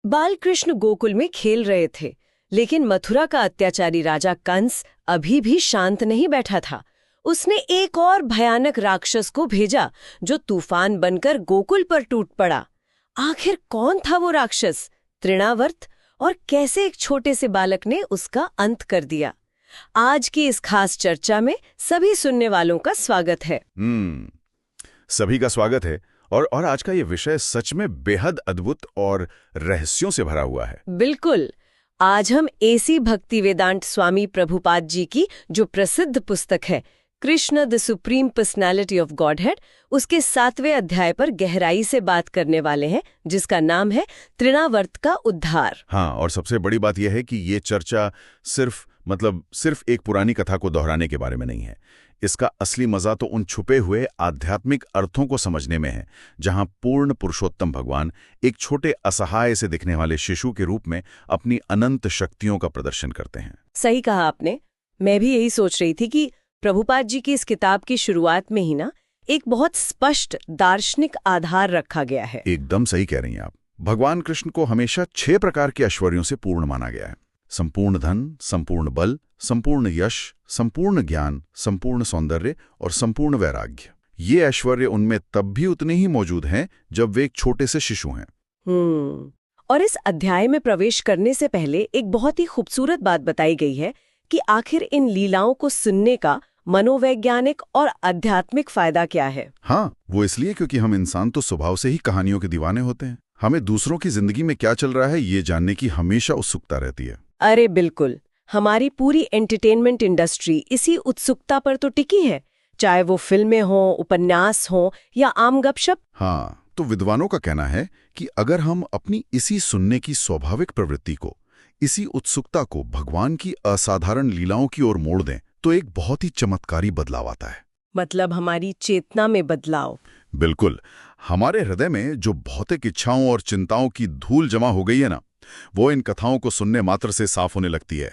बालकृष्ण गोकुल में खेल रहे थे, लेकिन मथुरा का अत्याचारी राजा कंस अभी भी शांत नहीं बैठा था। उसने एक और भयानक राक्षस को भेजा जो तूफान बनकर गोकुल पर टूट पड़ा। आखिर कौन था वो राक्षस, तृणावर्त, और कैसे एक छोटे से बालक ने उसका अंत कर दिया? आज की इस खास चर्चा में सभी सुनने वालों का स्वागत है। सभी का स्वागत है। और आज का ये विषय सच में बेहद अद्भुत और रहस्यों से भरा हुआ है। बिल्कुल। आज हम एसी भक्तिवेदांत स्वामी प्रभुपाद जी की जो प्रसिद्ध पुस्तक है Krishna the supreme personality of godhead, उसके 7वें अध्याय पर गहराई से बात करने वाले हैं, जिसका नाम है तृणावर्त का उद्धार। हाँ, और सबसे बड़ी बात यह है कि ये चर्चा सिर्फ एक पुरानी कथा को दोहराने के बारे में नहीं है। इसका असली मजा तो उन छुपे हुए आध्यात्मिक अर्थों को समझने में है, जहां पूर्ण पुरुषोत्तम भगवान एक छोटे असहाय से दिखने वाले शिशु के रूप में अपनी अनंत शक्तियों का प्रदर्शन करते हैं। सही कहा आपने। मैं भी यही सोच रही थी कि प्रभुपाद जी की इस किताब की शुरुआत में ही ना एक बहुत स्पष्ट दार्शनिक आधार रखा गया है। एकदम सही कह रही हैं आप। भगवान कृष्ण को हमेशा 6 प्रकार के ऐश्वर्यों से पूर्ण माना गया है। संपूर्ण धन, संपूर्ण बल, संपूर्ण यश, संपूर्ण ज्ञान, संपूर्ण सौंदर्य और संपूर्ण वैराग्य। ये ऐश्वर्य उनमें तब भी उतने ही मौजूद हैं जब वे एक छोटे से शिशु हैं। और इस अध्याय में प्रवेश करने से पहले एक बहुत ही खूबसूरत बात बताई गई है कि आखिर इन लीलाओं को सुनने का मनोवैज्ञानिक और आध्यात्मिक फायदा क्या है। हाँ, वो इसलिए क्योंकि हम इंसान तो स्वभाव से ही कहानियों के दीवाने होते हैं। हमें दूसरों की जिंदगी में क्या चल रहा है ये जानने की हमेशा उत्सुकता रहती है। अरे बिल्कुल, हमारी पूरी एंटरटेनमेंट इंडस्ट्री इसी उत्सुकता पर तो टिकी है, चाहे वो फिल्में हों, उपन्यास हों या आम गपशप। हाँ, तो विद्वानों का कहना है कि अगर हम अपनी इसी सुनने की स्वाभाविक प्रवृत्ति को, इसी उत्सुकता को भगवान की असाधारण लीलाओं की ओर मोड़ दें तो एक बहुत ही चमत्कारी बदलाव आता है। मतलब हमारी चेतना में बदलाव। बिल्कुल। हमारे हृदय में जो भौतिक इच्छाओं और चिंताओं की धूल जमा हो गई है ना, वो इन कथाओं को सुनने मात्र से साफ होने लगती है।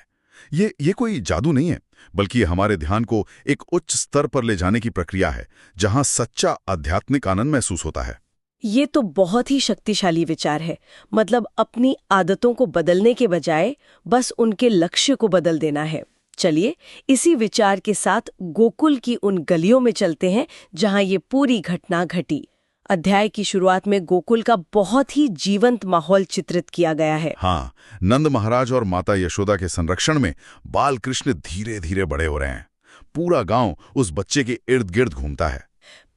ये कोई जादू नहीं है, बल्कि हमारे ध्यान को एक उच्च स्तर पर ले जाने की प्रक्रिया है, जहां सच्चा आध्यात्मिक आनंद महसूस होता है। ये तो बहुत ही शक्तिशाली विचार है। मतलब अपनी आदतों को बदलने के बजाय बस उनके लक्ष्य को बदल देना है। चलिए इसी विचार के साथ गोकुल की उन गलियों में चलते हैं जहां ये पूरी घटना घटी। अध्याय की शुरुआत में गोकुल का बहुत ही जीवंत माहौल चित्रित किया गया है। हाँ, नंद महाराज और माता यशोदा के संरक्षण में बाल कृष्ण धीरे धीरे बड़े हो रहे हैं। पूरा गांव उस बच्चे के इर्द गिर्द घूमता है।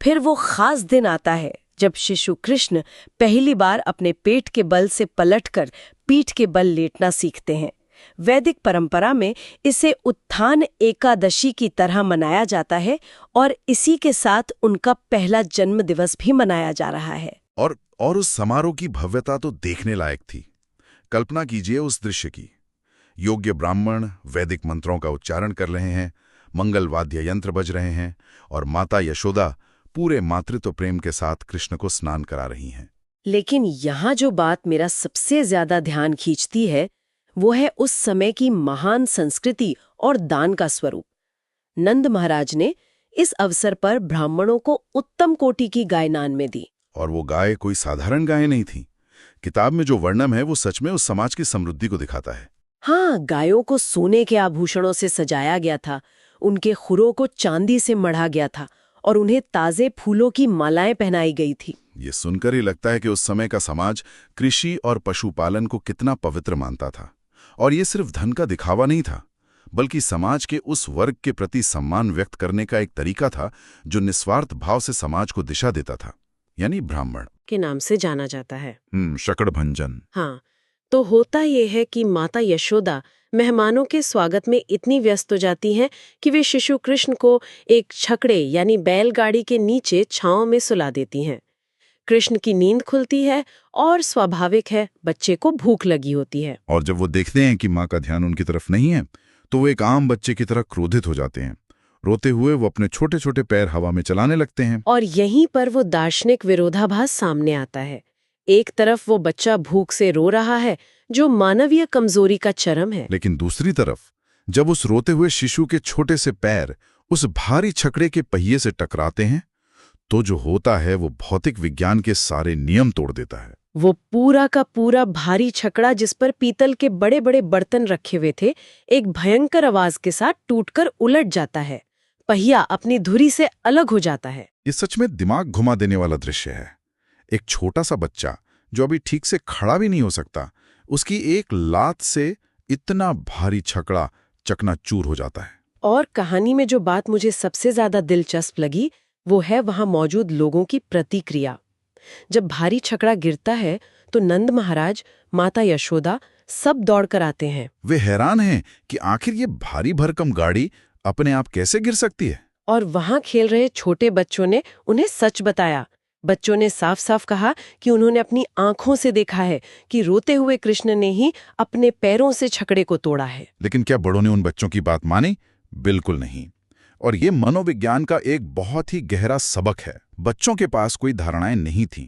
फिर वो खास दिन आता है जब शिशु कृष्ण पहली बार अपने पेट के बल से पलटकर पीठ के बल लेटना सीखते हैं। वैदिक परंपरा में इसे उत्थान एकादशी की तरह मनाया जाता है और इसी के साथ उनका पहला जन्म दिवस भी मनाया जा रहा है। और उस समारोह की भव्यता तो देखने लायक थी। कल्पना कीजिए उस दृश्य की। योग्य ब्राह्मण वैदिक मंत्रों का उच्चारण कर रहे हैं, मंगल वाद्य यंत्र बज रहे हैं और माता यशोदा पूरे मातृत्व प्रेम के साथ कृष्ण को स्नान करा रही हैं। लेकिन यहाँ जो बात मेरा सबसे ज्यादा ध्यान खींचती है वो है उस समय की महान संस्कृति और दान का स्वरूप। नंद महाराज ने इस अवसर पर ब्राह्मणों को उत्तम कोटि की गाय दान में दी। और वो गाय कोई साधारण गाय नहीं थी। किताब में जो वर्णन है वो सच में उस समाज की समृद्धि को दिखाता है। हाँ, गायों को सोने के आभूषणों से सजाया गया था, उनके खुरों को चांदी से मढ़ा गया था और उन्हें ताजे फूलों की मालाएं पहनाई गई थी। ये सुनकर ही लगता है कि उस समय का समाज कृषि और पशुपालन को कितना पवित्र मानता था। और ये सिर्फ धन का दिखावा नहीं था, बल्कि समाज के उस वर्ग के प्रति सम्मान व्यक्त करने का एक तरीका था जो निस्वार्थ भाव से समाज को दिशा देता था, यानी ब्राह्मण के नाम से जाना जाता है। शकड़भंजन। हाँ, तो होता ये है कि माता यशोदा मेहमानों के स्वागत में इतनी व्यस्त हो जाती हैं कि वे शिशु कृष्ण को एक छकड़े यानी बैलगाड़ी के नीचे छांव में सुला देती हैं। कृष्ण की नींद खुलती है और स्वाभाविक है बच्चे को भूख लगी होती है। और जब वो देखते हैं कि माँ का ध्यान उनकी तरफ नहीं है तो वो एक आम बच्चे की तरह क्रोधित हो जाते हैं। रोते हुए वो अपने छोटे छोटे पैर हवा में चलाने लगते हैं। और यहीं पर वो दार्शनिक विरोधाभास सामने आता है। एक तरफ वो बच्चा भूख से रो रहा है, जो मानवीय कमजोरी का चरम है, लेकिन दूसरी तरफ जब उस रोते हुए शिशु के छोटे से पैर उस भारी छकड़े के पहिए से टकराते हैं तो जो होता है वो भौतिक विज्ञान के सारे नियम तोड़ देता है। वो पूरा का पूरा भारी छकड़ा जिस पर पीतल के बड़े बड़े बर्तन रखे हुए थे, एक भयंकर आवाज के साथ टूटकर उलट जाता है। पहिया अपनी धुरी से अलग हो जाता है। ये सच में दिमाग घुमा देने वाला दृश्य है। एक छोटा सा बच्चा जो अभी ठीक से खड़ा भी नहीं हो सकता, उसकी एक लात से इतना भारी छकड़ा चकनाचूर हो जाता है। और कहानी में जो बात मुझे सबसे ज्यादा दिलचस्प लगी वो है वहां मौजूद लोगों की प्रतिक्रिया। जब भारी छकड़ा गिरता है तो नंद महाराज, माता यशोदा सब दौड़कर आते हैं। वे हैरान हैं कि आखिर ये भारी भरकम गाड़ी अपने आप कैसे गिर सकती है। और वहां खेल रहे छोटे बच्चों ने उन्हें सच बताया। बच्चों ने साफ साफ कहा कि उन्होंने अपनी आंखों से देखा है कि रोते हुए कृष्ण ने ही अपने पैरों से छकड़े को तोड़ा है। लेकिन क्या बड़ों ने उन बच्चों की बात मानी? बिल्कुल नहीं। और ये मनोविज्ञान का एक बहुत ही गहरा सबक है। बच्चों के पास कोई धारणाएं नहीं थीं।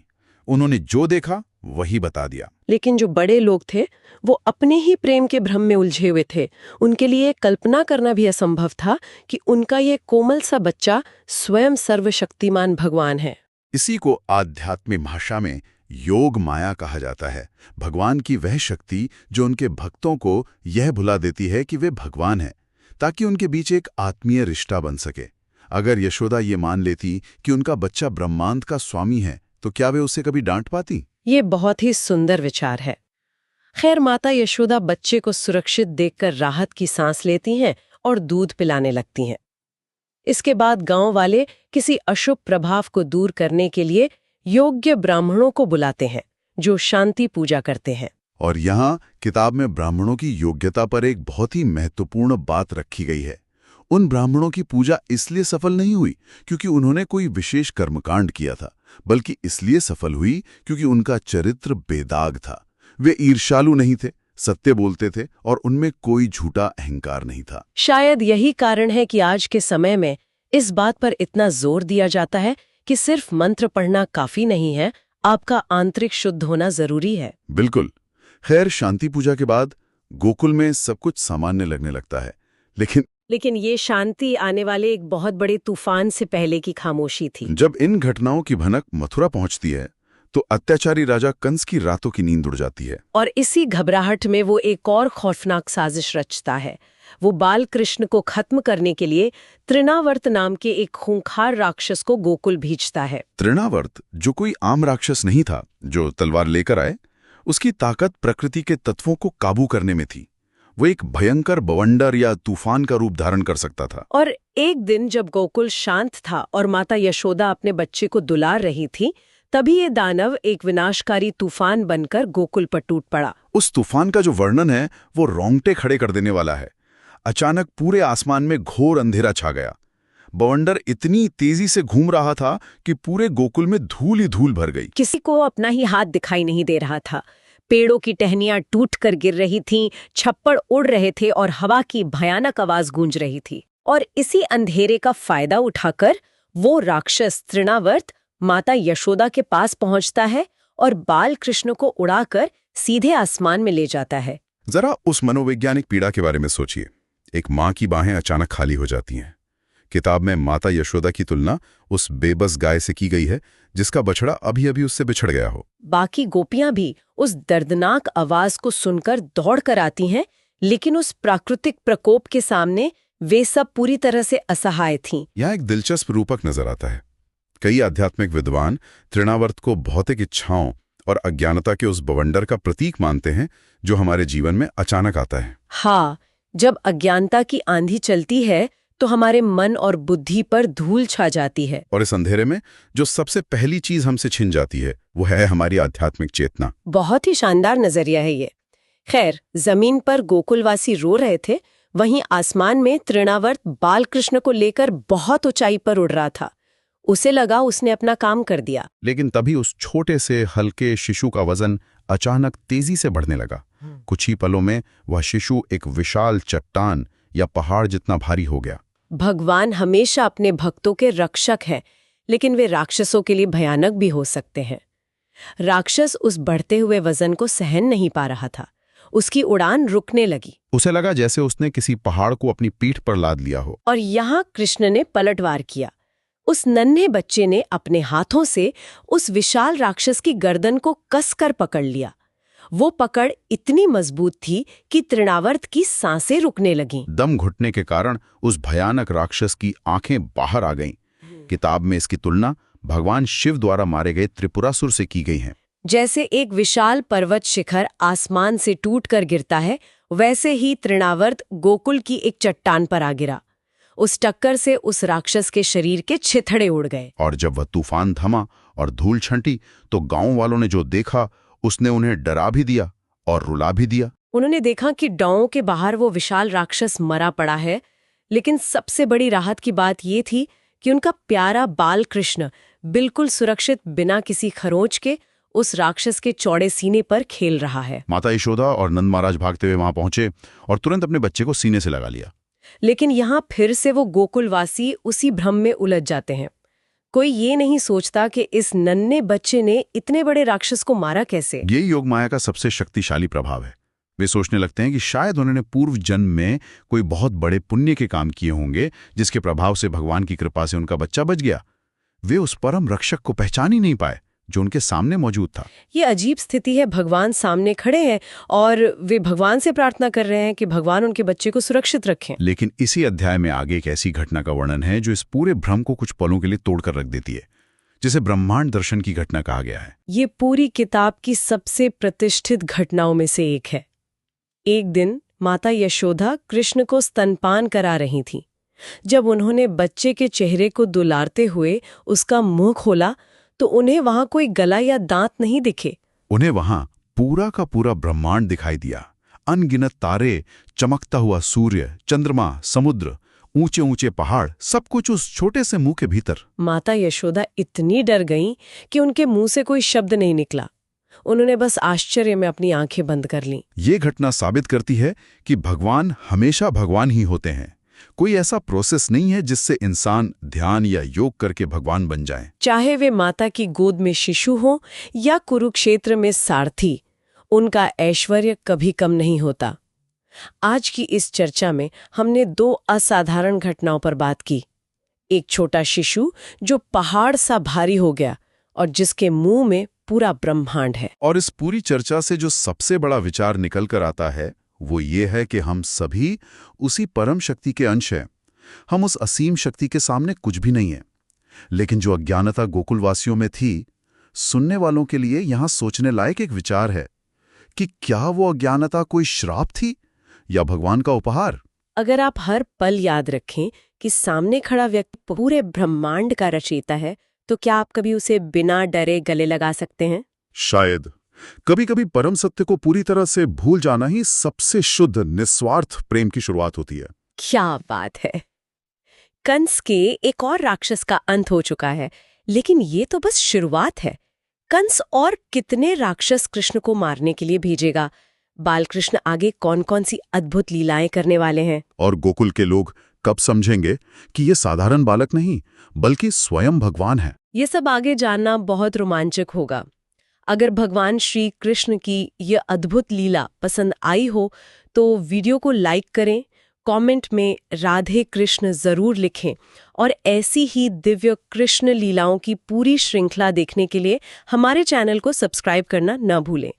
उन्होंने जो देखा वही बता दिया। लेकिन जो बड़े लोग थे वो अपने ही प्रेम के भ्रम में उलझे हुए थे। उनके लिए कल्पना करना भी असंभव था कि उनका ये कोमल सा बच्चा स्वयं सर्वशक्तिमान भगवान है। इसी को आध्यात्मिक भाषा में योग माया कहा जाता है। भगवान की वह शक्ति जो उनके भक्तों को यह भुला देती है कि वे भगवान हैं, ताकि उनके बीच एक आत्मीय रिश्ता बन सके। अगर यशोदा ये मान लेती कि उनका बच्चा ब्रह्मांड का स्वामी है, तो क्या वे उसे कभी डांट पाती? ये बहुत ही सुंदर विचार है। खैर, माता यशोदा बच्चे को सुरक्षित देखकर राहत की सांस लेती हैं और दूध पिलाने लगती हैं। इसके बाद गांव वाले किसी अशुभ प्रभाव को दूर करने के लिए योग्य ब्राह्मणों को बुलाते हैं, जो शांति पूजा करते हैं। और यहाँ किताब में ब्राह्मणों की योग्यता पर एक बहुत ही महत्वपूर्ण बात रखी गई है। उन ब्राह्मणों की पूजा इसलिए सफल नहीं हुई क्योंकि उन्होंने कोई विशेष कर्मकांड किया था, बल्कि इसलिए सफल हुई क्योंकि उनका चरित्र बेदाग था। वे ईर्ष्यालु नहीं थे, सत्य बोलते थे और उनमें कोई झूठा अहंकार नहीं था। शायद यही कारण है कि आज के समय में इस बात पर इतना जोर दिया जाता है कि सिर्फ मंत्र पढ़ना काफी नहीं है, आपका आंतरिक शुद्ध होना जरूरी है। बिल्कुल। खैर, शांति पूजा के बाद गोकुल में सब कुछ सामान्य लगने लगता है, लेकिन ये शांति आने वाले एक बहुत बड़े तूफान से पहले की खामोशी थी। जब इन घटनाओं की भनक मथुरा पहुंचती है तो अत्याचारी राजा कंस की रातों की नींद उड़ जाती है। और इसी घबराहट में वो एक और खौफनाक साजिश रचता है। वो बाल कृष्ण को खत्म करने के लिए तृणावर्त नाम के एक खूंखार राक्षस को गोकुल भेजता है। तृणावर्त, जो कोई आम राक्षस नहीं था जो तलवार लेकर आए, उसकी ताकत प्रकृति के तत्वों को काबू करने में थी। वो एक भयंकर बवंडर या तूफान का रूप धारण कर सकता था। और एक दिन जब गोकुल शांत था और माता यशोदा अपने बच्चे को दुलार रही थी, तभी ये दानव एक विनाशकारी तूफान बनकर गोकुल पर टूट पड़ा। उस तूफान का जो वर्णन है वो रोंगटे खड़े कर देने वाला है। अचानक पूरे आसमान में घोर अंधेरा छा गया। बवंडर इतनी तेजी से घूम रहा था कि पूरे गोकुल में धूल ही धूल भर गई। किसी को अपना ही हाथ दिखाई नहीं दे रहा था। पेड़ों की टहनियां टूटकर गिर रही थीं, छप्पड़ उड़ रहे थे और हवा की भयानक आवाज गूंज रही थी। और इसी अंधेरे का फायदा उठाकर वो राक्षस तृणावर्त माता यशोदा के पास पहुंचता है और बाल कृष्ण को उड़ाकर सीधे आसमान में ले जाता है। जरा उस मनोवैज्ञानिक पीड़ा के बारे में सोचिए। एक माँ की बाहें अचानक खाली हो जाती हैं। किताब में माता यशोदा की तुलना उस बेबस गाय से की गई है जिसका बछड़ा अभी अभी उससे बिछड़ गया हो। बाकी गोपियां भी उस दर्दनाक आवाज को सुनकर दौड़ कर आती हैं, लेकिन उस प्राकृतिक प्रकोप के सामने वे सब पूरी तरह से असहाय थीं। यहाँ एक दिलचस्प रूपक नजर आता है। कई आध्यात्मिक विद्वान तृणावर्त को भौतिक इच्छाओं और अज्ञानता के उस बवंडर का प्रतीक मानते हैं जो हमारे जीवन में अचानक आता है। हाँ, जब अज्ञानता की आंधी चलती है तो हमारे मन और बुद्धि पर धूल छा जाती है। और इस अंधेरे में जो सबसे पहली चीज हमसे छिन जाती है वो है हमारी आध्यात्मिक चेतना। बहुत ही शानदार नजरिया है ये। खैर, जमीन पर गोकुलवासी रो रहे थे, वहीं आसमान में तृणावर्त बालकृष्ण को लेकर बहुत ऊंचाई पर उड़ रहा था। उसे लगा उसने अपना काम कर दिया। लेकिन तभी उस छोटे से हल्के शिशु का वजन अचानक तेजी से बढ़ने लगा। कुछ ही पलों में वह शिशु एक विशाल चट्टान या पहाड़ जितना भारी हो गया। भगवान हमेशा अपने भक्तों के रक्षक हैं, लेकिन वे राक्षसों के लिए भयानक भी हो सकते हैं। राक्षस उस बढ़ते हुए वजन को सहन नहीं पा रहा था। उसकी उड़ान रुकने लगी। उसे लगा जैसे उसने किसी पहाड़ को अपनी पीठ पर लाद लिया हो। और यहाँ कृष्ण ने पलटवार किया। उस नन्हे बच्चे ने अपने हाथों से उस विशाल राक्षस की गर्दन को कसकर पकड़ लिया। वो पकड़ इतनी मजबूत थी कि तृणावर्त की सांसें रुकने लगीं। दम घुटने के कारण उस भयानक राक्षस की आंखें बाहर आ गईं। किताब में इसकी तुलना भगवान शिव द्वारा मारे गए त्रिपुरासुर से की गई है। जैसे एक विशाल पर्वत शिखर आसमान से टूटकर गिरता है, वैसे ही तृणावर्त गोकुल की एक चट्टान पर आ गिरा। उस टक्कर से उस राक्षस के शरीर के छिथड़े उड़ गए। और जब वह तूफान थमा और धूल छंटी तो गांव वालों ने जो देखा उसने उन्हें डरा भी दिया और रुला भी दिया। उन्होंने देखा कि गांव के बाहर वो विशाल राक्षस मरा पड़ा है, लेकिन सबसे बड़ी राहत की बात ये थी कि उनका प्यारा बाल कृष्ण बिल्कुल सुरक्षित बिना किसी खरोंच के उस राक्षस के चौड़े सीने पर खेल रहा है। माता यशोदा और नंद महाराज भागते हुए वहां पहुंचे और तुरंत अपने बच्चे को सीने से लगा लिया। लेकिन यहाँ फिर से वो गोकुलवासी उसी भ्रम में उलझ जाते हैं। कोई ये नहीं सोचता कि इस नन्हे बच्चे ने इतने बड़े राक्षस को मारा कैसे। ये योग माया का सबसे शक्तिशाली प्रभाव है। वे सोचने लगते हैं कि शायद उन्होंने पूर्व जन्म में कोई बहुत बड़े पुण्य के काम किए होंगे, जिसके प्रभाव से भगवान की कृपा से उनका बच्चा बच गया। वे उस परम रक्षक को पहचान ही नहीं पाए जो उनके सामने मौजूद था। ये अजीब स्थिति है, भगवान सामने खड़े हैं और वे भगवान से प्रार्थना कर रहे हैं कि भगवान उनके बच्चे को सुरक्षित रखें। लेकिन इसी अध्याय में आगे एक ऐसी घटना का वर्णन है जो इस पूरे भ्रम को कुछ पलों के लिए तोड़कर रख देती है, जिसे ब्रह्मांड दर्शन की घटना कहा गया है। ये पूरी किताब की सबसे प्रतिष्ठित घटनाओं में से एक है। एक दिन माता यशोदा कृष्ण को स्तनपान करा रही थी। जब उन्होंने बच्चे के चेहरे को दुलारते हुए उसका मुंह खोला तो उन्हें वहां कोई गला या दांत नहीं दिखे। उन्हें वहां पूरा का पूरा ब्रह्मांड दिखाई दिया। अनगिनत तारे, चमकता हुआ सूर्य, चंद्रमा, समुद्र, ऊंचे ऊंचे पहाड़, सब कुछ उस छोटे से मुंह के भीतर। माता यशोदा इतनी डर गईं कि उनके मुंह से कोई शब्द नहीं निकला। उन्होंने बस आश्चर्य में अपनी आंखें बंद कर लीं। ये घटना साबित करती है कि भगवान हमेशा भगवान ही होते हैं। कोई ऐसा प्रोसेस नहीं है जिससे इंसान ध्यान या योग करके भगवान बन जाए। चाहे वे माता की गोद में शिशु हो या कुरुक्षेत्र में सारथी, उनका ऐश्वर्य कभी कम नहीं होता। आज की इस चर्चा में हमने दो असाधारण घटनाओं पर बात की। एक छोटा शिशु जो पहाड़ सा भारी हो गया और जिसके मुंह में पूरा ब्रह्मांड है। और इस पूरी चर्चा से जो सबसे बड़ा विचार निकल कर आता है वो ये है कि हम सभी उसी परम शक्ति के अंश हैं। हम उस असीम शक्ति के सामने कुछ भी नहीं है। लेकिन जो अज्ञानता गोकुलवासियों में थी, सुनने वालों के लिए यहां सोचने लायक एक विचार है कि क्या वो अज्ञानता कोई श्राप थी या भगवान का उपहार। अगर आप हर पल याद रखें कि सामने खड़ा व्यक्ति पूरे ब्रह्मांड का रचयिता है, तो क्या आप कभी उसे बिना डरे गले लगा सकते हैं? शायद। कभी कभी परम सत्य को पूरी तरह से भूल जाना ही सबसे शुद्ध निस्वार्थ प्रेम की शुरुआत होती है। क्या बात है। कंस के एक और राक्षस का अंत हो चुका है, लेकिन ये तो बस शुरुआत है। कंस और कितने राक्षस कृष्ण को मारने के लिए भेजेगा? बालकृष्ण आगे कौन कौन सी अद्भुत लीलाएं करने वाले हैं? और गोकुल के लोग कब समझेंगे कि ये साधारण बालक नहीं बल्कि स्वयं भगवान है? ये सब आगे जानना बहुत रोमांचक होगा। अगर भगवान श्री कृष्ण की ये अद्भुत लीला पसंद आई हो तो वीडियो को लाइक करें, कमेंट में राधे कृष्ण जरूर लिखें और ऐसी ही दिव्य कृष्ण लीलाओं की पूरी श्रृंखला देखने के लिए हमारे चैनल को सब्सक्राइब करना न भूलें।